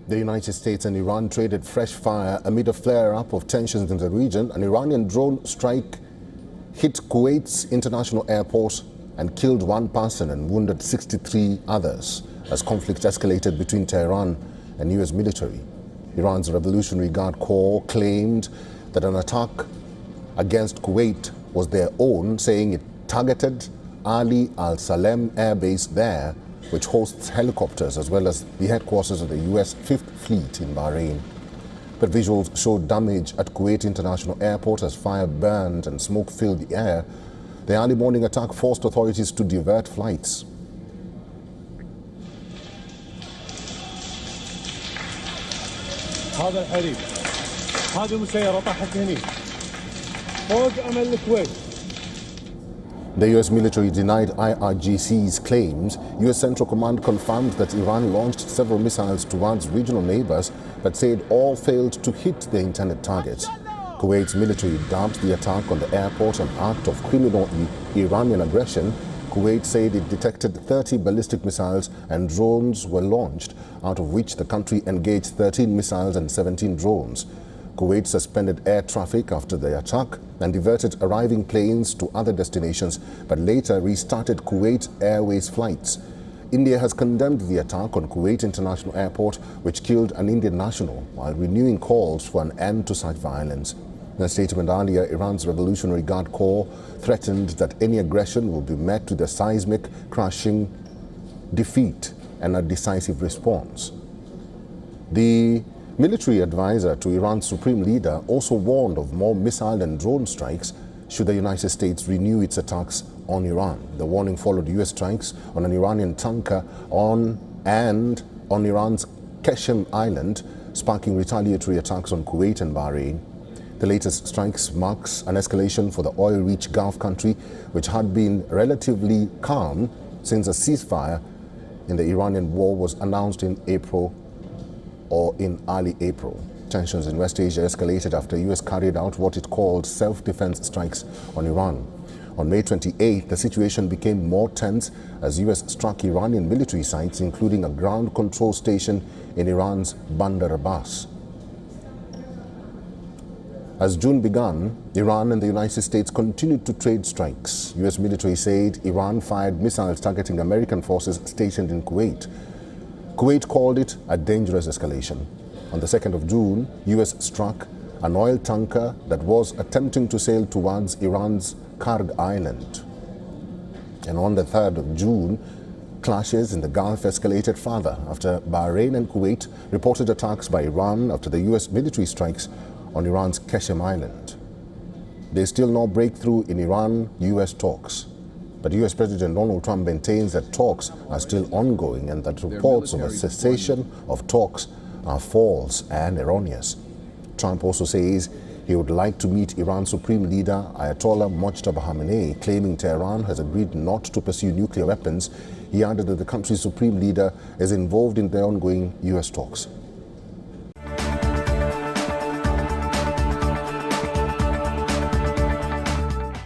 The United States and Iran traded fresh fire amid a flare-up of tensions in the region. An Iranian drone strike hit Kuwait's International Airport and killed one person and wounded 63 others as conflict escalated between Tehran and U.S. military. Iran's Revolutionary Guard Corps claimed that an attack against Kuwait was their own, saying it targeted Ali Al Salem Air Base there, which hosts helicopters as well as the headquarters of the U.S. Fifth Fleet in Bahrain. But visuals showed damage at Kuwait International Airport as fire burned and smoke filled the air. The early morning attack forced authorities to divert flights. هذا الحريق هذه المسيرة طاحت هني فوق أمل الكويت. The U.S. military denied IRGC's claims. U.S. Central Command confirmed that Iran launched several missiles towards regional neighbors, but said all failed to hit the intended targets. Kuwait's military dubbed the attack on the airport an act of criminal Iranian aggression. Kuwait said it detected 30 ballistic missiles and drones were launched, out of which the country engaged 13 missiles and 17 drones. Kuwait suspended air traffic after the attack and diverted arriving planes to other destinations, but later restarted Kuwait Airways flights. India has condemned the attack on Kuwait International Airport, which killed an Indian national, while renewing calls for an end to such violence. In a statement earlier, Iran's Revolutionary Guard Corps threatened that any aggression will be met with a seismic, crushing defeat and a decisive response. The military advisor to Iran's supreme leader also warned of more missile and drone strikes should the United States renew its attacks on Iran. The warning followed U.S. strikes on an Iranian tanker on Iran's Qashem Island, sparking retaliatory attacks on Kuwait and Bahrain. The latest strikes marks an escalation for the oil-rich Gulf country, which had been relatively calm since a ceasefire in the Iranian war was announced in early April. Tensions in West Asia escalated after the U.S. carried out what it called self-defense strikes on Iran. On May 28, the situation became more tense as U.S. struck Iranian military sites, including a ground control station in Iran's Bandar Abbas. As June began, Iran and the United States continued to trade strikes. U.S. military said Iran fired missiles targeting American forces stationed in Kuwait. Kuwait called it a dangerous escalation. On the 2nd of June, U.S. struck an oil tanker that was attempting to sail towards Iran's Karg Island. And on the 3rd of June, clashes in the Gulf escalated further after Bahrain and Kuwait reported attacks by Iran after the U.S. military strikes on Iran's Qashem Island. There is still no breakthrough in Iran-U.S. talks. But U.S. President Donald Trump maintains that talks are still ongoing and that reports of a cessation of talks are false and erroneous. Trump also says he would like to meet Iran's supreme leader Ayatollah Mojtaba Khamenei, claiming Tehran has agreed not to pursue nuclear weapons. He added that the country's supreme leader is involved in the ongoing U.S. talks.